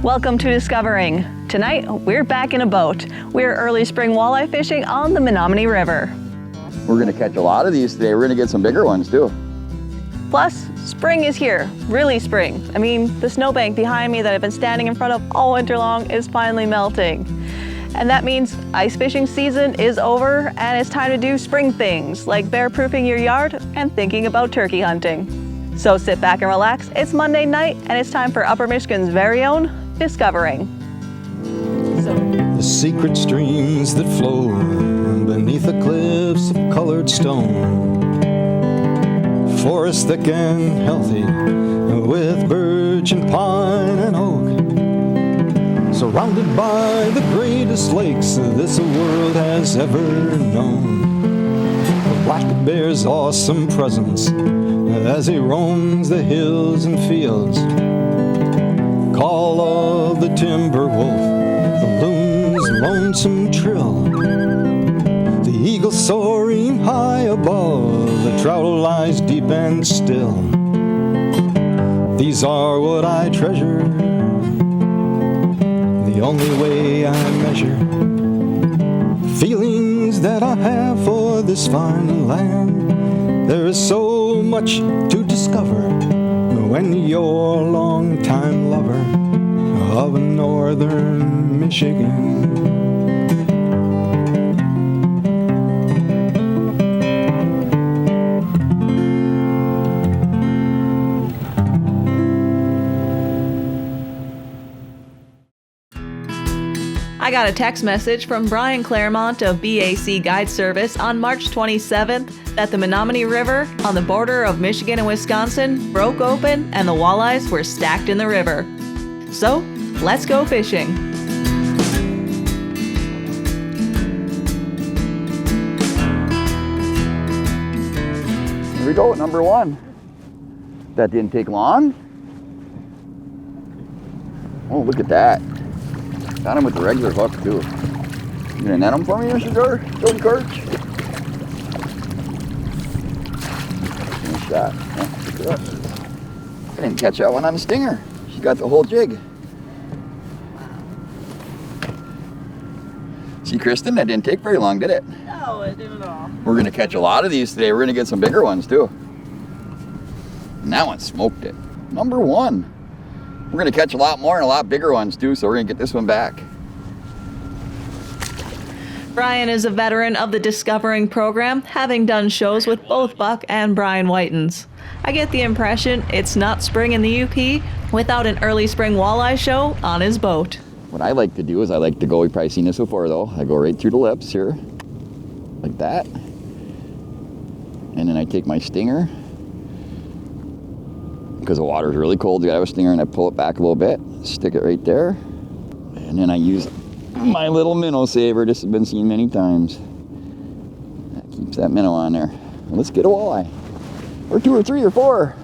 Welcome to Discovering. Tonight, we're back in a boat. We're early spring walleye fishing on the Menominee River. We're gonna catch a lot of these today. We're gonna get some bigger ones too. Plus, spring is here, really spring. I mean, the snowbank behind me that I've been standing in front of all winter long is finally melting. And that means ice fishing season is over and it's time to do spring things like bear-proofing your yard and thinking about turkey hunting. So sit back and relax. It's Monday night and it's time for Upper Michigan's very own Discovering. The secret streams that flow beneath the cliffs of colored stone. Forest thick and healthy with birch and pine and oak. Surrounded by the greatest lakes this world has ever known. The black bear's awesome presence as he roams the hills and fields. Call of the timber wolf, the loon's lonesome trill. The eagle soaring high above, the trout lies deep and still. These are what I treasure, the only way I measure feelings that I have for this fine land. There is so much to discover when you're a long-time lover of northern Michigan. I got a text message from Brian Clairmont of BAC Guide Service on March 27th that the Menominee River on the border of Michigan and Wisconsin broke open and the walleyes were stacked in the river. So, let's go fishing. Here we go, number one. That didn't take long. Oh, look at that. Got him with the regular hook too. You gonna net him for me, Mr. Jody Korch? Nice shot. Yeah, pick it up. I didn't catch that one on the stinger. She got the whole jig. See, Kristen, that didn't take very long, did it? No, it didn't at all. We're gonna catch a lot of these today. We're gonna get some bigger ones too. And that one smoked it. Number one. We're gonna catch a lot more and a lot bigger ones too, so we're gonna get this one back. Brian is a veteran of the Discovering program, having done shows with both Buck and Brian Whitens. I get the impression it's not spring in the UP without an early spring walleye show on his boat. What I like to do is I like to go, you've probably seen this before though, I go right through the lips here, like that. And then I take my stinger, because the water's really cold, you gotta have a stinger, and I pull it back a little bit, stick it right there, and then I use my little minnow saver. This has been seen many times. That keeps that minnow on there. Well, let's get a walleye. Or two or three or four.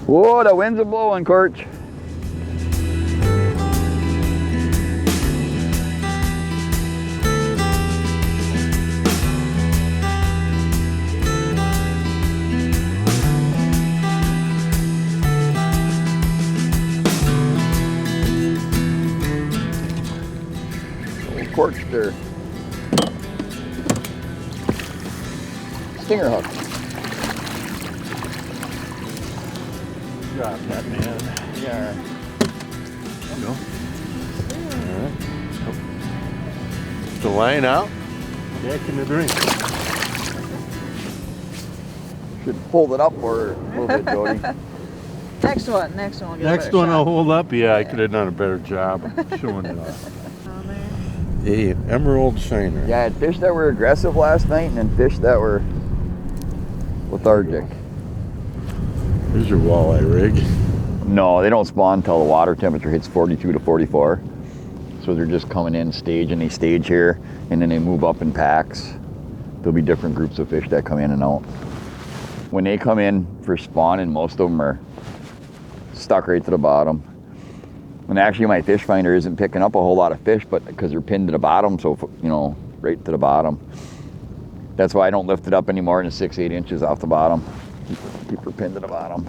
Whoa, the winds are blowing, Korch. Korch there. Stinger hook. Drop that, man. Yeah. There you go. All right. The line out. Back in the drink. Should hold it up for a little bit, Jody. Next one will get a Next better one shot. I'll hold up. Yeah, I could have done a better job of showing it off. A emerald shiner. Yeah, I had fish that were aggressive last night and then fish that were lethargic. Here's your walleye rig. No, they don't spawn until the water temperature hits 42 to 44. So they're just coming in stage, and they stage here and then they move up in packs. There'll be different groups of fish that come in and out. When they come in for spawning, most of them are stuck right to the bottom. And actually my fish finder isn't picking up a whole lot of fish, but because they're pinned to the bottom, so, you know, right to the bottom. That's why I don't lift it up any more than 6-8 inches off the bottom. Keep her pinned to the bottom.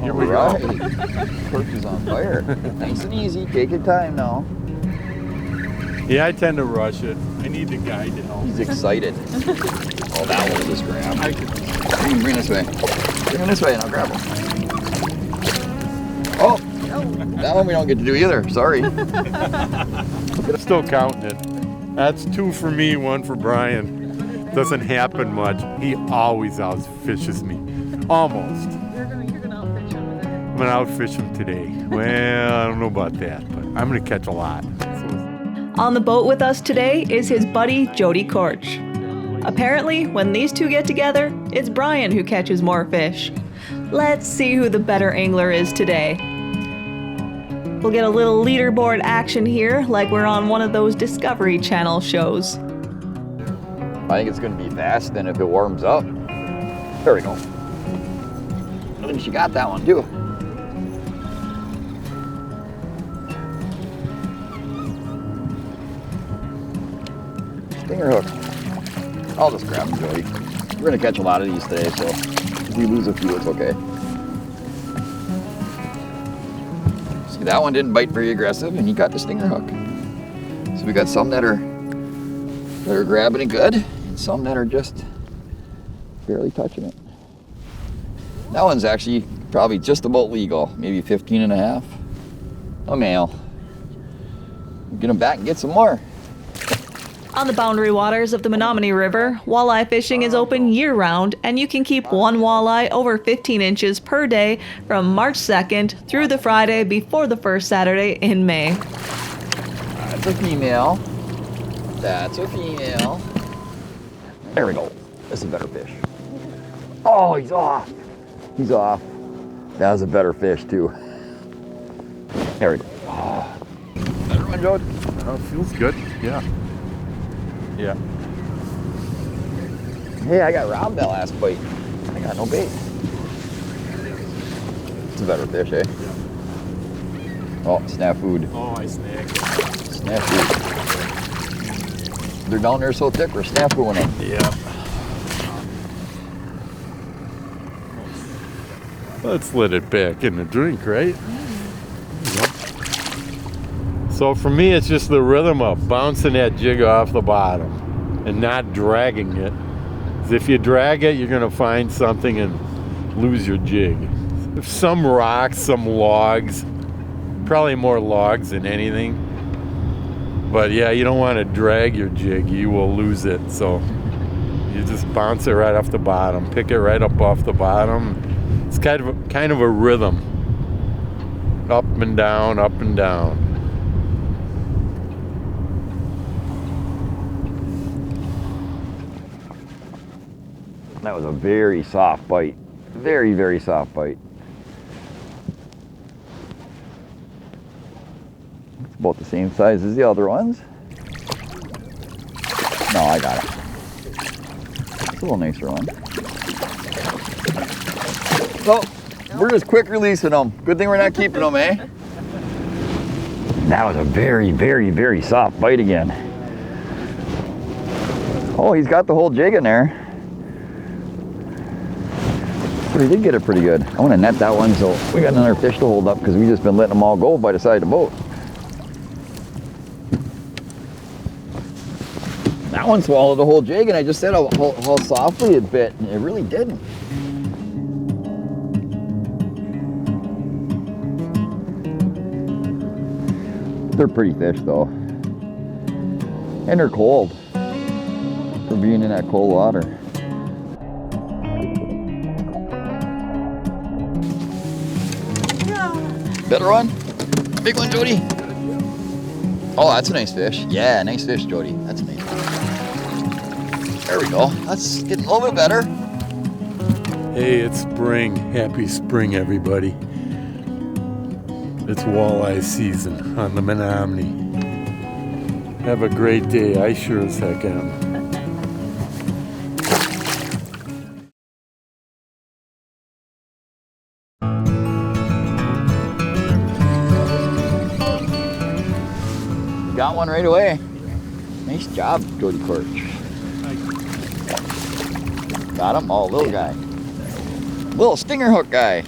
Here we Right. go. Korch is on fire. Nice and easy. Take your time now. Yeah, I tend to rush it. I need the guide to help. He's excited. Oh, that one just grabbed. I can. Bring him this way. Bring him this way and I'll grab him. Oh, that one we don't get to do either. Sorry. Still counting it. That's 2 for me, 1 for Brian. Doesn't happen much. He always outfishes me. Almost. You're gonna outfish him with it. I'm gonna outfish him today. Well, I don't know about that, but I'm gonna catch a lot. On the boat with us today is his buddy Jody Korch. Apparently, when these two get together, it's Brian who catches more fish. Let's see who the better angler is today. We'll get a little leaderboard action here, like we're on one of those Discovery Channel shows. I think it's going to be fast, and if it warms up, there we go. I think she got that one too. Stinger hook. I'll just grab them, Jody. We're going to catch a lot of these today, so if we lose a few, it's okay. See, that one didn't bite very aggressive, and he got the stinger hook. So we got some that are grabbing it good, and some that are just barely touching it. That one's actually probably just about legal, maybe 15 and a half. A male. Get him back and get some more. On the boundary waters of the Menominee River, walleye fishing is open year-round, and you can keep one walleye over 15 inches per day from March 2nd through the Friday before the first Saturday in May. That's a female. That's a female. There we go. That's a better fish. Oh, he's off. He's off. That was a better fish, too. There we go. Oh. Better one, Jody. Oh, it feels good. Yeah. Yeah. Hey, I got robbed that last bite. I got no bait. It's a better fish, eh? Oh, snafu. Oh, I snagged. Snafu. They're down there so thick, we're snafuing them. Yeah. Let's let it back in the drink, right? So for me, it's just the rhythm of bouncing that jig off the bottom and not dragging it. 'Cause if you drag it, you're gonna find something and lose your jig. Some rocks, some logs, probably more logs than anything. But yeah, you don't want to drag your jig, you will lose it. So you just bounce it right off the bottom, pick it right up off the bottom. It's kind of a rhythm. Up and down, up and down. That was a very soft bite. Very, very soft bite. It's about the same size as the other ones. No, I got it. It's a little nicer one. So, we're just quick releasing them. Good thing we're not keeping them, eh? That was a very, very, very soft bite again. Oh, he's got the whole jig in there. But he did get it pretty good. I want to net that one, so we got another fish to hold up because we've just been letting them all go by the side of the boat. That one swallowed the whole jig, and I just said how softly it bit, and it really didn't. They're pretty fish, though. And they're cold for being in that cold water. Better one? Big one, Jody? Oh, that's a nice fish. Yeah, nice fish, Jody. That's a nice fish. There we go. That's getting a little bit better. Hey, it's spring. Happy spring, everybody. It's walleye season on the Menominee. Have a great day. I sure as heck am. Got one right away. Nice job, Jody Korch. Got him? Oh, little guy. Little stinger hook guy.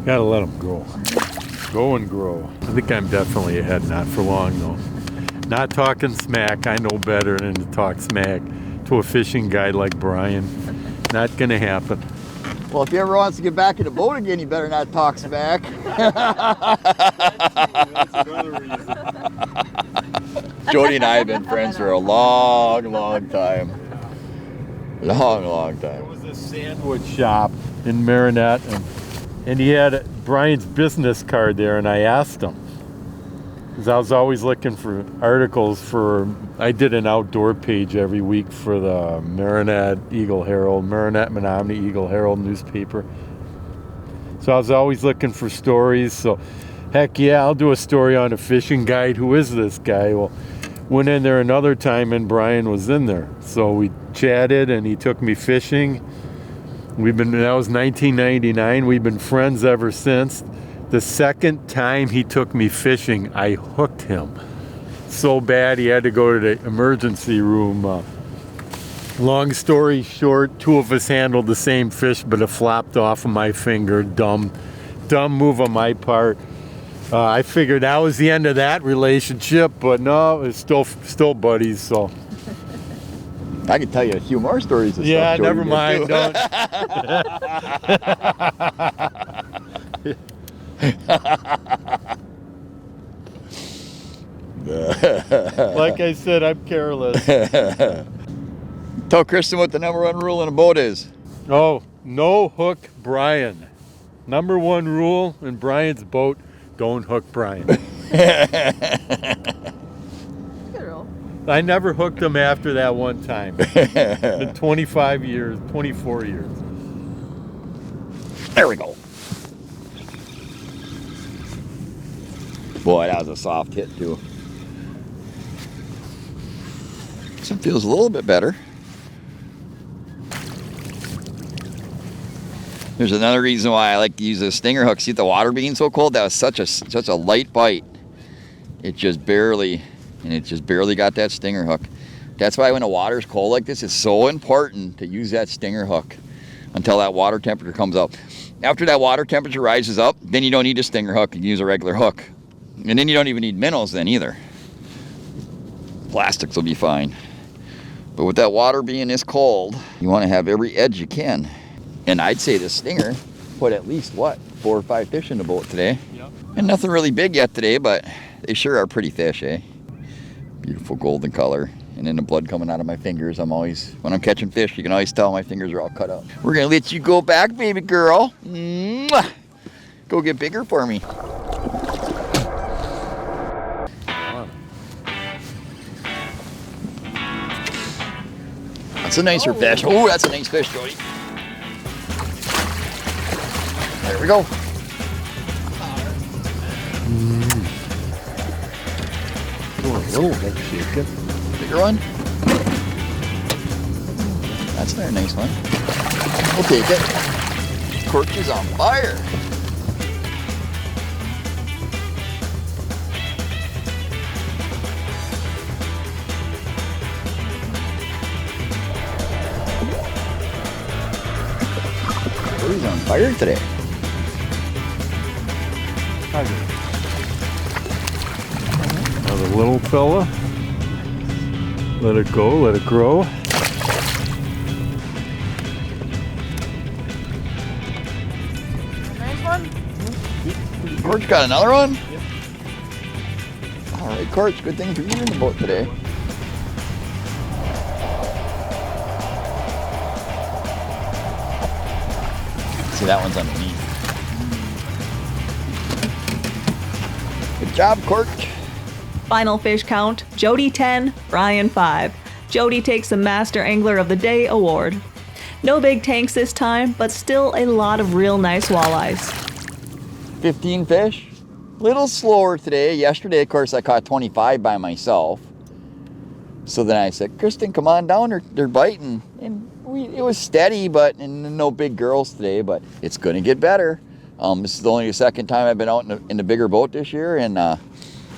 Gotta let them grow. Go and grow. I think I'm definitely ahead, not for long though. Not talking smack, I know better than to talk smack to a fishing guide like Brian. Not gonna happen. Well, if he ever wants to get back in the boat again, you better not talk smack. That's another reason. Jody and I have been friends for a long, long time. Long There time. was a sandwich shop in Marinette, and he had Brian's business card there, and I asked him, because I was always looking for articles for, I did an outdoor page every week for the Marinette Eagle Herald, Marinette Menominee Eagle Herald newspaper. So I was always looking for stories, so heck yeah, I'll do a story on a fishing guide. Who is this guy? Well, went in there another time and Brian was in there. So we chatted and he took me fishing. That was 1999. We've been friends ever since. The second time he took me fishing, I hooked him so bad he had to go to the emergency room. Long story short, two of us handled the same fish, but it flopped off of my finger. Dumb move on my part. I figured that was the end of that relationship, but no, it's still buddies. So I could tell you a few more stories of yeah, stuff Jody never did, mind. too. Like I said, I'm careless. Tell Kristen what the #1 rule in a boat is. Oh, no hook Brian. #1 rule in Brian's boat, don't hook Brian. I never hooked him after that one time. In 25 years, 24 years. There we go. Boy, that was a soft hit too. This one feels a little bit better. There's another reason why I like to use a stinger hook. See the water being so cold? That was such a light bite. It just barely got that stinger hook. That's why when the water's cold like this, it's so important to use that stinger hook until that water temperature comes up. After that water temperature rises up, then you don't need a stinger hook. You can use a regular hook. And then you don't even need minnows then either. Plastics will be fine. But with that water being this cold, you want to have every edge you can. And I'd say the stinger put at least, 4 or 5 fish in the boat today. Yep. And nothing really big yet today, but they sure are pretty fish, eh? Beautiful golden color. And then the blood coming out of my fingers. When I'm catching fish, you can always tell my fingers are all cut up. We're going to let you go back, baby girl. Mwah! Go get bigger for me. That's a nicer fish. Oh, that's a nice fish, Jody. There we go. Oh, a little bit shaken. Bigger one. That's another nice one. We'll take it. Korch is on fire. He's on fire today. Another little fella. Let it go, let it grow. Nice one. Korch got another one? Yep. All right, Korch, good thing for you in the boat today. See, that one's underneath. Good job, Korch. Final fish count, Jody 10, Brian 5. Jody takes the Master Angler of the Day award. No big tanks this time, but still a lot of real nice walleyes. 15 fish. Little slower today. Yesterday, of course, I caught 25 by myself. So then I said, Kristen, come on down. They're biting. And it was steady, but and no big girls today. But it's going to get better. This is only the second time I've been out in the bigger boat this year. And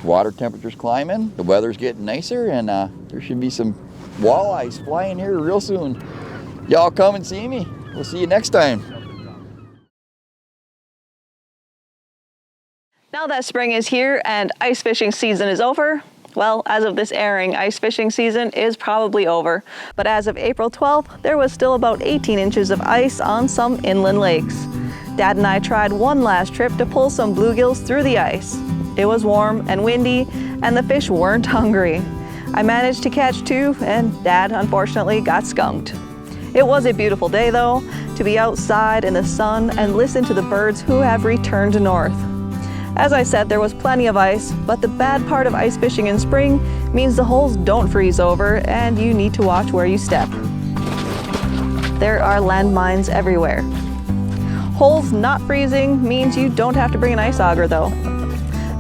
Water temperature's climbing, the weather's getting nicer, and there should be some walleyes flying here real soon. Y'all come and see me. We'll see you next time. Now that spring is here and ice fishing season is over, well, as of this airing, ice fishing season is probably over. But as of April 12th, there was still about 18 inches of ice on some inland lakes. Dad and I tried one last trip to pull some bluegills through the ice. It was warm and windy, and the fish weren't hungry. I managed to catch 2, and Dad unfortunately got skunked. It was a beautiful day though, to be outside in the sun and listen to the birds who have returned north. As I said, there was plenty of ice, but the bad part of ice fishing in spring means the holes don't freeze over and you need to watch where you step. There are landmines everywhere. Holes not freezing means you don't have to bring an ice auger though.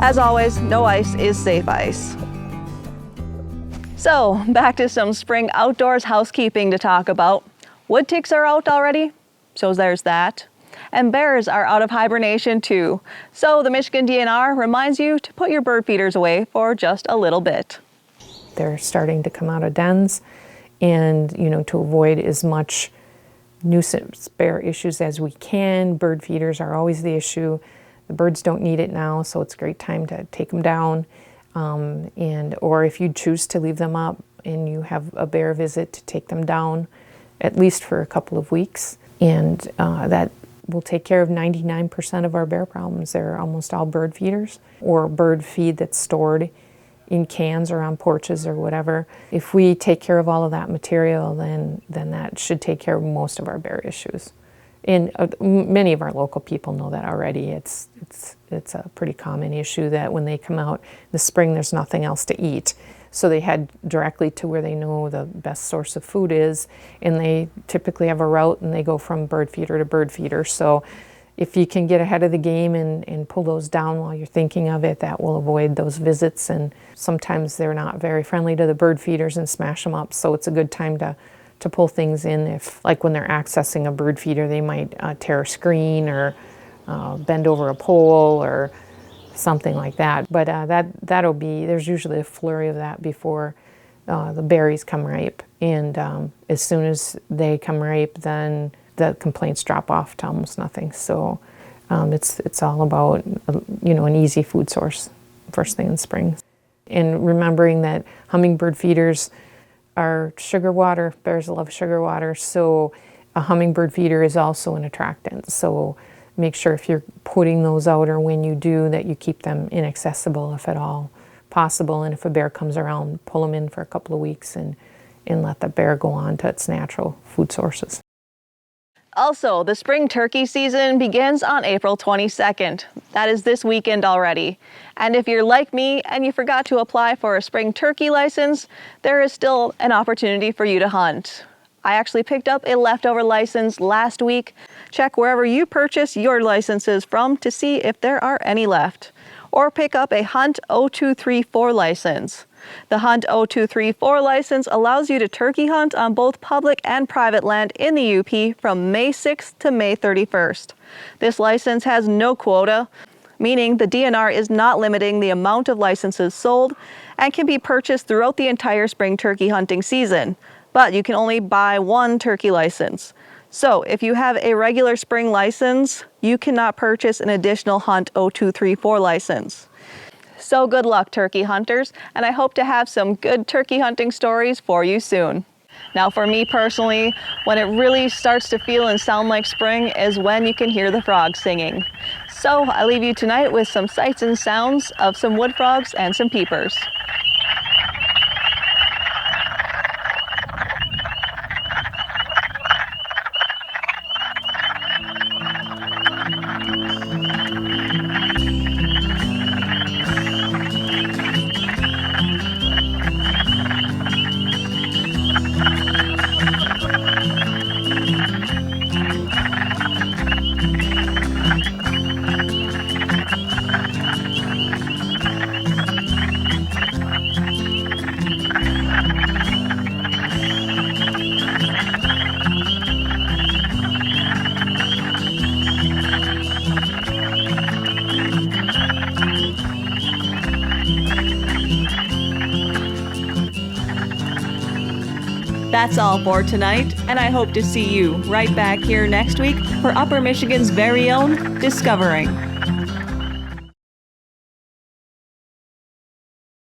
As always, no ice is safe ice. So, back to some spring outdoors housekeeping to talk about. Woodticks are out already, so there's that. And bears are out of hibernation too. So the Michigan DNR reminds you to put your bird feeders away for just a little bit. They're starting to come out of dens, and to avoid as much nuisance bear issues as we can. Bird feeders are always the issue. The birds don't need it now, so it's a great time to take them down. Or if you choose to leave them up and you have a bear visit, to take them down at least for a couple of weeks. And that will take care of 99% of our bear problems. They're almost all bird feeders or bird feed that's stored in cans or on porches or whatever. If we take care of all of that material, then that should take care of most of our bear issues. And many of our local people know that already. It's a pretty common issue that when they come out in the spring, there's nothing else to eat. So they head directly to where they know the best source of food is, and they typically have a route and they go from bird feeder to bird feeder. So if you can get ahead of the game and pull those down while you're thinking of it, that will avoid those visits. And sometimes they're not very friendly to the bird feeders and smash them up. So it's a good time to pull things in. If, like when they're accessing a bird feeder, they might tear a screen or bend over a pole or something like that. But that'll be, there's usually a flurry of that before the berries come ripe. And as soon as they come ripe, then the complaints drop off to almost nothing. So it's all about an easy food source first thing in spring. And remembering that hummingbird feeders are sugar water. Bears love sugar water, so a hummingbird feeder is also an attractant. So make sure if you're putting those out or when you do that you keep them inaccessible if at all possible. And if a bear comes around, pull them in for a couple of weeks and let the bear go on to its natural food sources. Also, the spring turkey season begins on April 22nd. That is this weekend already. And if you're like me and you forgot to apply for a spring turkey license, there is still an opportunity for you to hunt. I actually picked up a leftover license last week. Check wherever you purchase your licenses from to see if there are any left. Or pick up a Hunt 0234 license. The Hunt 0234 license allows you to turkey hunt on both public and private land in the UP from May 6th to May 31st. This license has no quota, meaning the DNR is not limiting the amount of licenses sold and can be purchased throughout the entire spring turkey hunting season. But you can only buy one turkey license. So if you have a regular spring license, you cannot purchase an additional Hunt 0234 license. So good luck, turkey hunters, and I hope to have some good turkey hunting stories for you soon. Now for me personally, when it really starts to feel and sound like spring is when you can hear the frogs singing. So I leave you tonight with some sights and sounds of some wood frogs and some peepers. That's all for tonight, and I hope to see you right back here next week for Upper Michigan's very own Discovering.